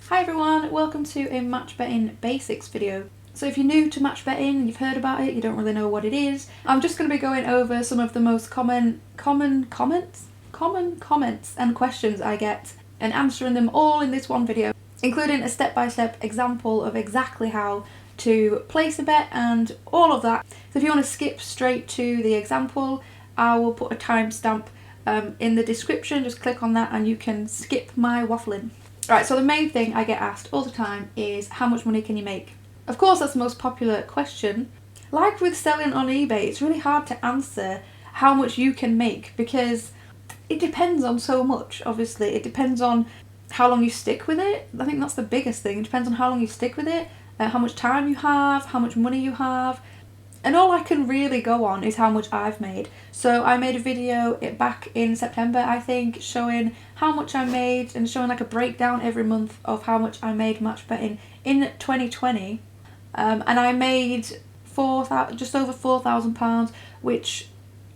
Hi everyone, welcome to a match betting basics video. So if you're new to match betting, you've heard about it, you don't really know what it is, I'm just going to be going over some of the most common comments and questions I get and answering them all in this one video, including a step-by-step example of exactly how to place a bet and all of that. So if you want to skip straight to the example, I will put a timestamp in the description. Just click on that and you can skip my waffling. Right, so the main thing I get asked all the time is how much money can you make? Of course, that's the most popular question. Like with selling on eBay, it's really hard to answer how much you can make because it depends on so much, obviously. It depends on how long you stick with it. I think that's the biggest thing. It depends on how long you stick with it, how much time you have, how much money you have. And all I can really go on is how much I've made. So I made a video back in September, I think, showing how much I made and showing like a breakdown every month of how much I made match betting in 2020. And I made just over £4,000, which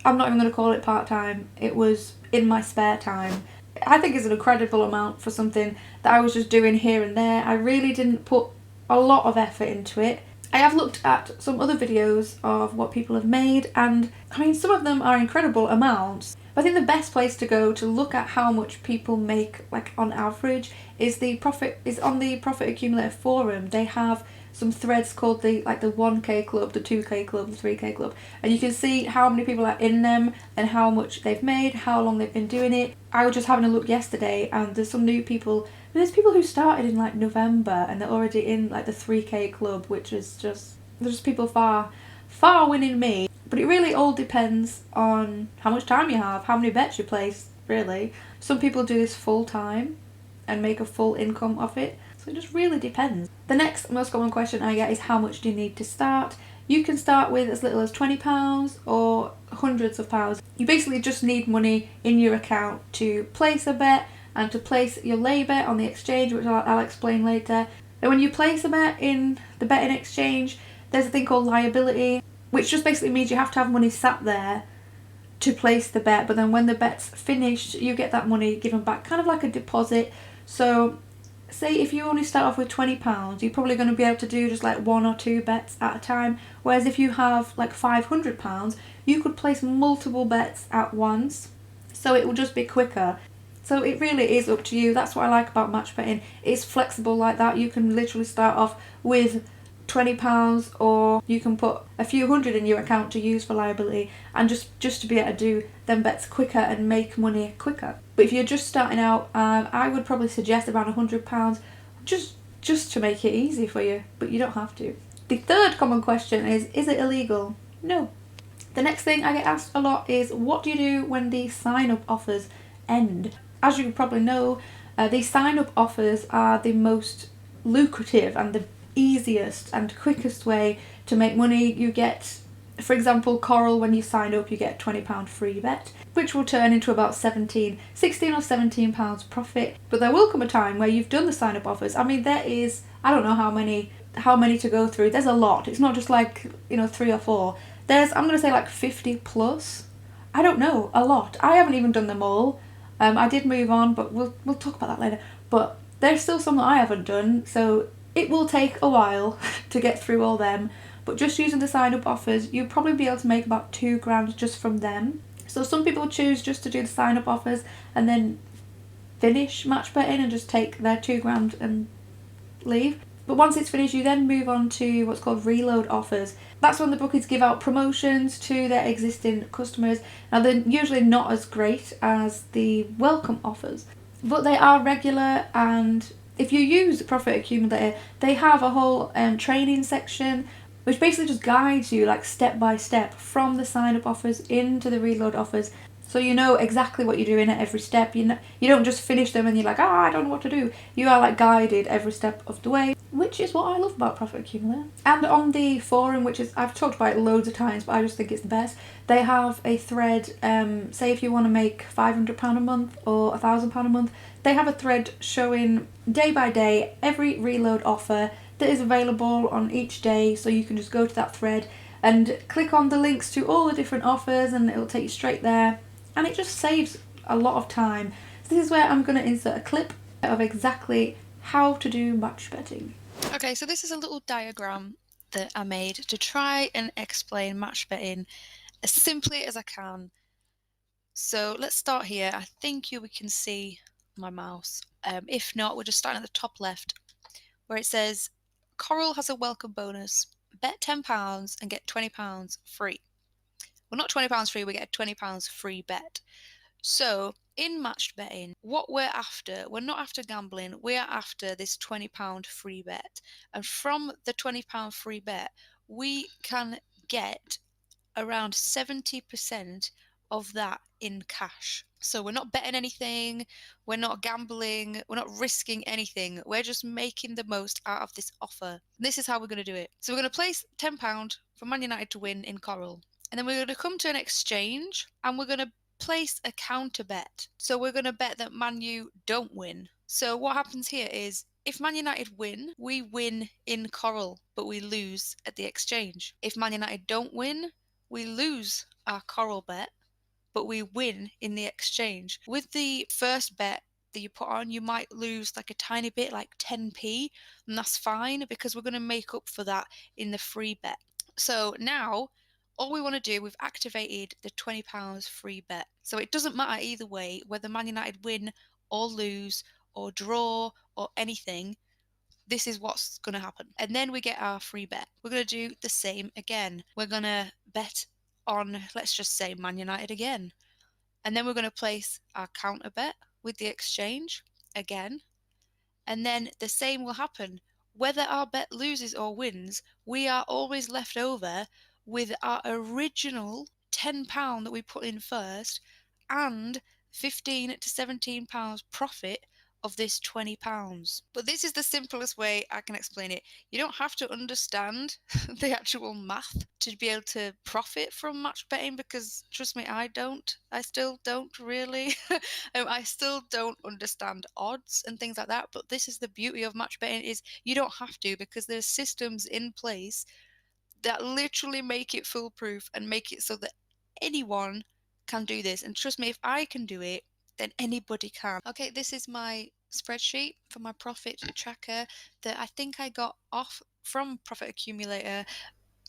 I'm not even going to call it part-time. It was in my spare time. I think it's an incredible amount for something that I was just doing here and there. I really didn't put a lot of effort into it. I have looked at some other videos of what people have made, and I mean, some of them are incredible amounts. But I think the best place to go to look at how much people make, like on average, is on the Profit Accumulator forum. They have some threads called the 1K club, the 2K club, the 3K club, and you can see how many people are in them and how much they've made, how long they've been doing it. I was just having a look yesterday, and there's some new people. There's people who started in like November and they're already in like the 3K club, which is there's just people far winning me. But it really all depends on how much time you have, how many bets you place, really. Some people do this full time and make a full income off it. So it just really depends. The next most common question I get is how much do you need to start? You can start with as little as £20 or hundreds of pounds. You basically just need money in your account to place a bet and to place your lay bet on the exchange, which I'll explain later. And when you place a bet in the betting exchange, there's a thing called liability, which just basically means you have to have money sat there to place the bet, but then when the bet's finished, you get that money given back, kind of like a deposit. So say if you only start off with £20, you're probably going to be able to do just like 1 or 2 bets at a time, whereas if you have like £500, you could place multiple bets at once, so it will just be quicker. So it really is up to you. That's what I like about match betting. It's flexible like that. You can literally start off with £20, or you can put a few hundred in your account to use for liability, and just to be able to do them bets quicker and make money quicker. But if you're just starting out, I would probably suggest around £100, just to make it easy for you, but you don't have to. The third common question is it illegal? No. The next thing I get asked a lot is, what do you do when the sign-up offers end? As you probably know, the sign-up offers are the most lucrative and the easiest and quickest way to make money. You get, for example, Coral, when you sign up, you get a £20 free bet, which will turn into about £16 or £17 profit. But there will come a time where you've done the sign-up offers. I mean, there is, I don't know how many to go through. There's a lot. It's not just like, 3 or 4. There's, I'm going to say like 50 plus. I don't know, a lot. I haven't even done them all. I did move on, but we'll talk about that later. But there's still some that I haven't done, so it will take a while to get through all them. But just using the sign-up offers, you'll probably be able to make about £2 just from them. So some people choose just to do the sign-up offers and then finish match betting and just take their £2 and leave. But once it's finished, you then move on to what's called reload offers. That's when the bookies give out promotions to their existing customers. Now, they're usually not as great as the welcome offers, but they are regular. And if you use Profit Accumulator, they have a whole training section which basically just guides you like step by step from the sign-up offers into the reload offers. So you know exactly what you're doing at every step. You don't just finish them and you're like, I don't know what to do. You are like guided every step of the way, which is what I love about Profit Accumulator. And on the forum, which is, I've talked about it loads of times, but I just think it's the best, they have a thread, say if you want to make £500 a month or £1,000 a month, they have a thread showing day by day every reload offer that is available on each day. So you can just go to that thread and click on the links to all the different offers and it'll take you straight there. And it just saves a lot of time. So this is where I'm going to insert a clip of exactly how to do match betting. Okay, so this is a little diagram that I made to try and explain match betting as simply as I can. So let's start here. I think we can see my mouse. If not, we're just starting at the top left where it says Coral has a welcome bonus. Bet £10 and get £20 free. Well, not £20 free, we get a £20 free bet. So in match betting, what we're after, we're not after gambling, we're after this £20 free bet. And from the £20 free bet, we can get around 70% of that in cash. So we're not betting anything, we're not gambling, we're not risking anything. We're just making the most out of this offer. This is how we're going to do it. So we're going to place £10 for Man United to win in Coral. And then we're going to come to an exchange and we're going to place a counter bet. So we're going to bet that Man U don't win. So what happens here is if Man United win, we win in Coral, but we lose at the exchange. If Man United don't win, we lose our Coral bet, but we win in the exchange. With the first bet that you put on, you might lose like a tiny bit, like 10p, and that's fine because we're going to make up for that in the free bet. So now, all we want to do, we've activated the £20 free bet. So it doesn't matter either way, whether Man United win or lose or draw or anything, this is what's going to happen. And then we get our free bet. We're going to do the same again. We're going to bet on, let's just say, Man United again. And then we're going to place our counter bet with the exchange again. And then the same will happen. Whether our bet loses or wins, we are always left over with our original £10 that we put in first and £15 to £17 profit of this £20. But this is the simplest way I can explain it. You don't have to understand the actual math to be able to profit from match betting because trust me, I don't. I still don't really. I still don't understand odds and things like that. But this is the beauty of match betting is you don't have to because there's systems in place that literally make it foolproof and make it so that anyone can do this. And trust me, if I can do it, then anybody can. Okay, this is my spreadsheet for my profit tracker that I think I got off from Profit Accumulator.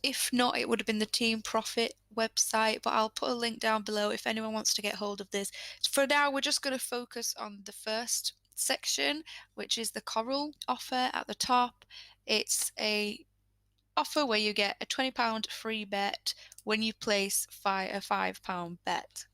If not, it would have been the Team Profit website, but I'll put a link down below if anyone wants to get hold of this. For now, we're just going to focus on the first section, which is the Coral offer at the top. It's a offer where you get a £20 free bet when you place a £5 bet.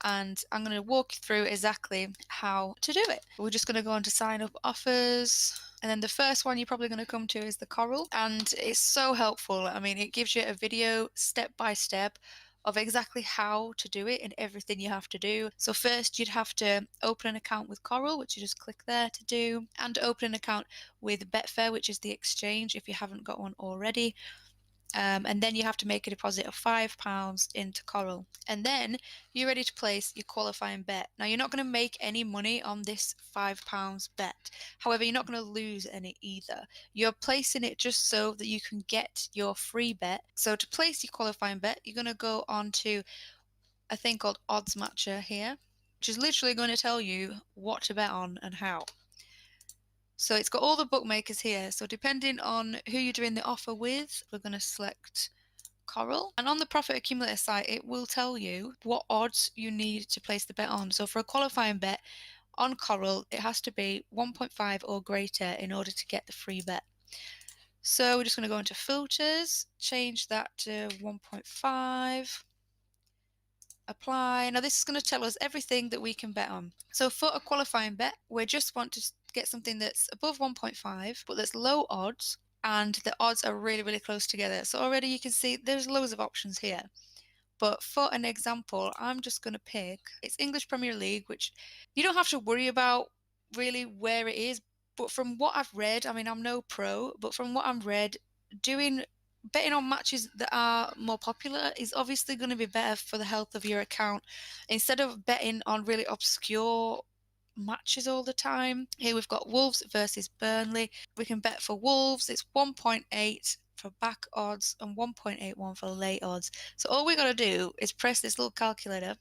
And I'm going to walk you through exactly how to do it. We're just going to go on to sign up offers. And then the first one you're probably going to come to is the Coral. And it's so helpful. I mean, it gives you a video step by step of exactly how to do it and everything you have to do. So first you'd have to open an account with Coral, which you just click there to do, and open an account with Betfair, which is the exchange if you haven't got one already. And then you have to make a deposit of £5 into Coral. And then you're ready to place your qualifying bet. Now, you're not going to make any money on this £5 bet. However, you're not going to lose any either. You're placing it just so that you can get your free bet. So to place your qualifying bet, you're going to go on to a thing called Odds Matcher here, which is literally going to tell you what to bet on and how. So it's got all the bookmakers here. So depending on who you're doing the offer with, we're going to select Coral. And on the Profit Accumulator site, it will tell you what odds you need to place the bet on. So for a qualifying bet on Coral, it has to be 1.5 or greater in order to get the free bet. So we're just going to go into filters, change that to 1.5. Apply. Now this is going to tell us everything that we can bet on. So for a qualifying bet, we just want to get something that's above 1.5 but that's low odds and the odds are really, really close together. So already you can see there's loads of options here. But for an example, I'm just going to pick, it's English Premier League, which you don't have to worry about really where it is. But from what I've read, I mean, I'm no pro, but from what I've read, betting on matches that are more popular is obviously going to be better for the health of your account instead of betting on really obscure matches all the time. Here we've got Wolves versus Burnley. We can bet for Wolves, it's 1.8 for back odds and 1.81 for late odds. So all we got to do is press this little calculator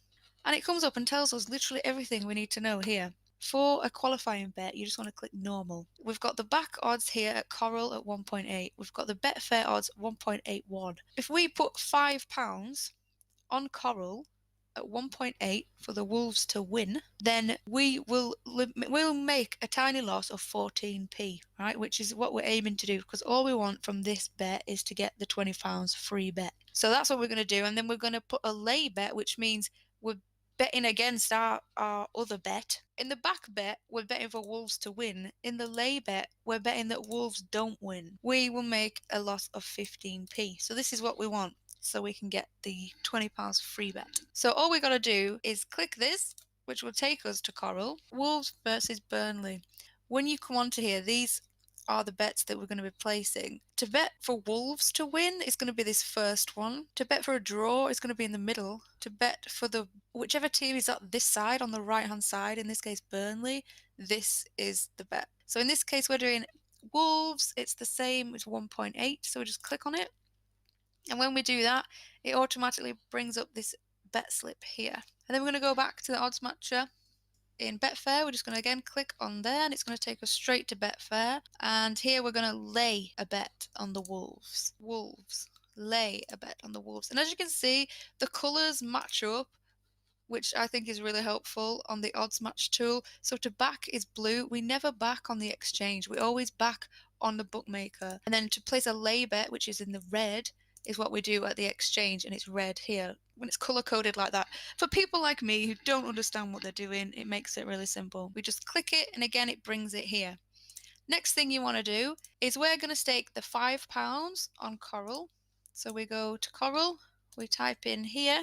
and it comes up and tells us literally everything we need to know here. For a qualifying bet, you just want to click normal. We've got the back odds here at Coral at 1.8. We've got the Betfair odds 1.81. If we put £5 on Coral at 1.8 for the Wolves to win, then we'll make a tiny loss of 14p, right? Which is what we're aiming to do, because all we want from this bet is to get the £20 free bet. So that's what we're going to do, and then we're going to put a lay bet, which means we're betting against our other bet. In the back bet, we're betting for Wolves to win. In the lay bet, we're betting that Wolves don't win. We will make a loss of 15p. So this is what we want, so we can get the £20 free bet. So all we got to do is click this, which will take us to Coral. Wolves versus Burnley. When you come onto here, these are the bets that we're going to be placing. To bet for Wolves to win is going to be this first one. To bet for a draw is going to be in the middle. To bet for the whichever team is at this side, on the right hand side, in this case Burnley, this is the bet. So in this case we're doing Wolves. It's the same, it's 1.8, so we just click on it. And when we do that, it automatically brings up this bet slip here. And then we're going to go back to the odds matcher. In Betfair, we're just going to again click on there, and it's going to take us straight to Betfair. And here we're going to lay a bet on the Wolves. Lay a bet on the Wolves. And as you can see, the colours match up, which I think is really helpful on the odds match tool. So to back is blue. We never back on the exchange. We always back on the bookmaker. And then to place a lay bet, which is in the red, is what we do at the exchange, and it's red here when it's color coded like that. For people like me who don't understand what they're doing, it makes it really simple. We just click it, and again it brings it here. Next thing you want to do is we're going to stake the £5 on Coral. So we go to Coral, we type in here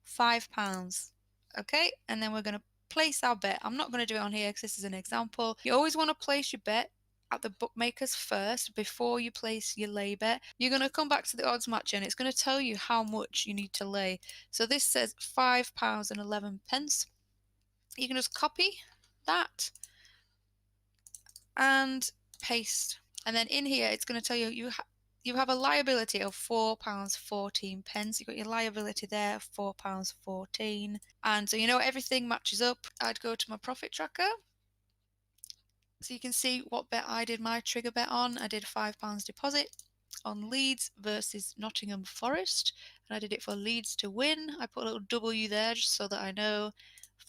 £5. Okay, and then we're going to place our bet. I'm not going to do it on here because this is an example. You always want to place your bet at the bookmakers first before you place your lay bet. You're going to come back to the odds matcher, and it's going to tell you how much you need to lay. So this says £5.11. You can just copy that and paste, and then in here it's going to tell you you have a liability of £4.14. You've got your liability there, £4.14. And so you know everything matches up. I'd go to my profit tracker. So you can see what bet I did my trigger bet on. I did £5 deposit on Leeds versus Nottingham Forest. And I did it for Leeds to win. I put a little W there just so that I know.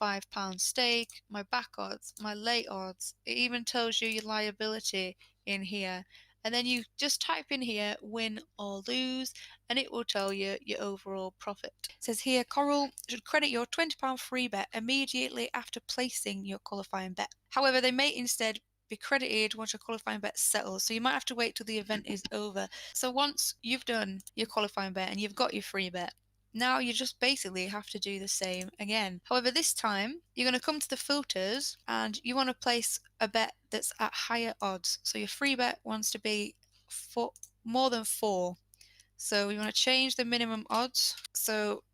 £5 stake, my back odds, my late odds. It even tells you your liability in here. And then you just type in here win or lose, and it will tell you your overall profit. It says here Coral should credit your £20 free bet immediately after placing your qualifying bet. However, they may instead be credited once your qualifying bet settles, so you might have to wait till the event is over. So once you've done your qualifying bet and you've got your free bet, now you just basically have to do the same again. However, this time you're going to come to the filters and you want to place a bet that's at higher odds. So your free bet wants to be more than 4. So you want to change the minimum odds. So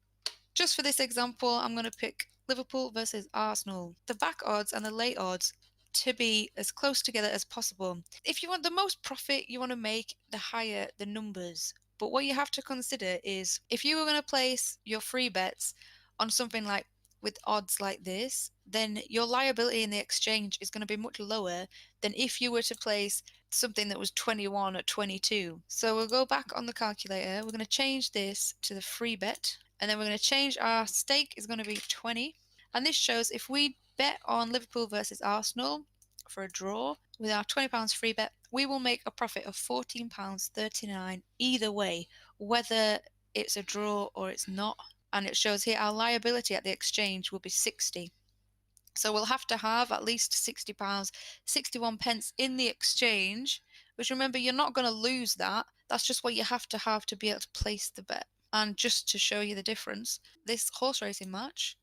just for this example, I'm going to pick Liverpool versus Arsenal. The back odds and the late odds to be as close together as possible. If you want the most profit you want to make, the higher the numbers. But what you have to consider is if you were going to place your free bets on something like with odds like this, then your liability in the exchange is going to be much lower than if you were to place something that was 21 at 22. So we'll go back on the calculator. We're going to change this to the free bet, and then we're going to change our stake is going to be 20. And this shows if we bet on Liverpool versus Arsenal for a draw with our £20 free bet, we will make a profit of £14.39 either way, whether it's a draw or it's not. And it shows here our liability at the exchange will be 60. So we'll have to have at least £60, 61 pence in the exchange, which remember, you're not going to lose that. That's just what you have to be able to place the bet. And just to show you the difference, this horse racing match,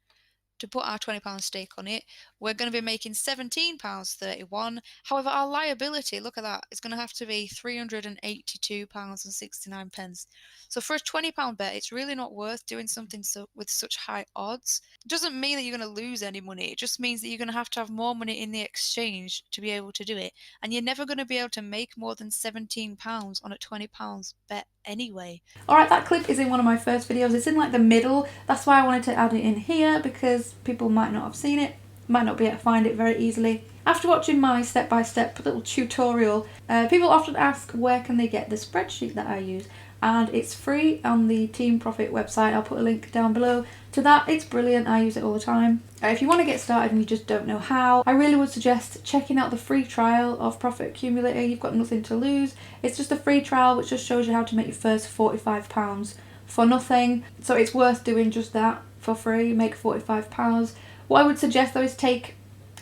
to put our £20 stake on it, we're going to be making £17.31. However, our liability, look at that, it's going to have to be £382.69. So for a £20 bet, it's really not worth doing something with such high odds. It doesn't mean that you're going to lose any money. It just means that you're going to have more money in the exchange to be able to do it. And you're never going to be able to make more than £17 on a £20 bet anyway. Alright, that clip is in one of my first videos. It's in like the middle. That's why I wanted to add it in here, because people might not have seen it. might not be able to find it very easily. After watching my step-by-step little tutorial, people often ask where can they get the spreadsheet that I use, and it's free on the Team Profit website. I'll put a link down below to that. It's brilliant, I use it all the time. If you want to get started and you just don't know how, I really would suggest checking out the free trial of Profit Accumulator. You've got nothing to lose. It's just a free trial which just shows you how to make your first £45 for nothing. So it's worth doing just that for free, make £45. What I would suggest though is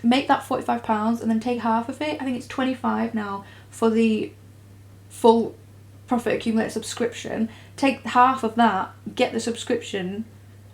make that £45 and then take half of it. I think it's 25 now for the full Profit Accumulator subscription. Take half of that, get the subscription,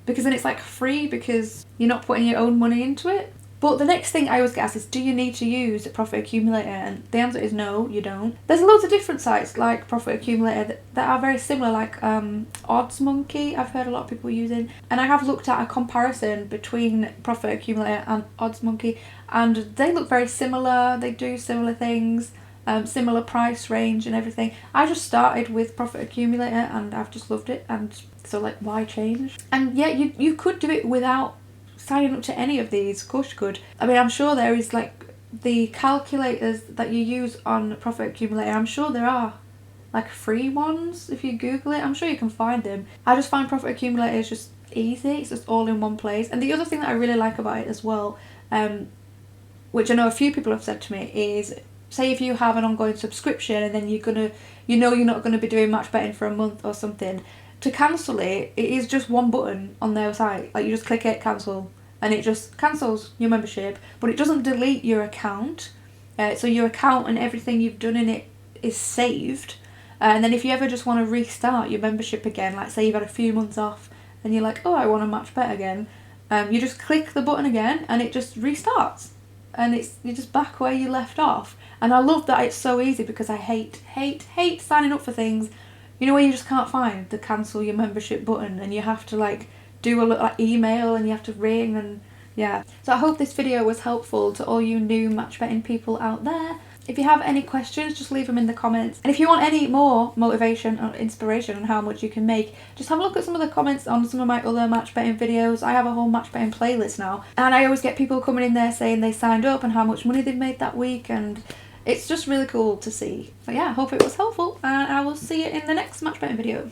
because then it's like free because you're not putting your own money into it. But the next thing I always get asked is, do you need to use a Profit Accumulator? And the answer is no, you don't. There's loads of different sites like Profit Accumulator that are very similar, like Odds Monkey, I've heard a lot of people using. And I have looked at a comparison between Profit Accumulator and Odds Monkey, and they look very similar, they do similar things, similar price range and everything. I just started with Profit Accumulator and I've just loved it, and so like, why change? And yeah, you could do it without signing up to any of these. Of course you could. I mean, I'm sure there is like the calculators that you use on Profit Accumulator, I'm sure there are like free ones. If you Google it, I'm sure you can find them. I just find Profit Accumulator is just easy, it's just all in one place. And the other thing that I really like about it as well, which I know a few people have said to me, is say if you have an ongoing subscription and then you're not gonna be doing match betting for a month or something, to cancel it, it is just one button on their site. Like, you just click it, cancel, and it just cancels your membership, but it doesn't delete your account. So your account and everything you've done in it is saved. And then if you ever just want to restart your membership again, like say you've had a few months off and you're like, oh, I want to match bet again, you just click the button again and it just restarts. And you're just back where you left off. And I love that it's so easy, because I hate signing up for things, you know, where you just can't find the cancel your membership button and you have to like do a little like email and you have to ring, and yeah. So I hope this video was helpful to all you new match betting people out there. If you have any questions, just leave them in the comments. And if you want any more motivation or inspiration on how much you can make, just have a look at some of the comments on some of my other match betting videos. I have a whole match betting playlist now, and I always get people coming in there saying they signed up and how much money they've made that week, and it's just really cool to see. So yeah, I hope it was helpful, and I will see you in the next match betting video.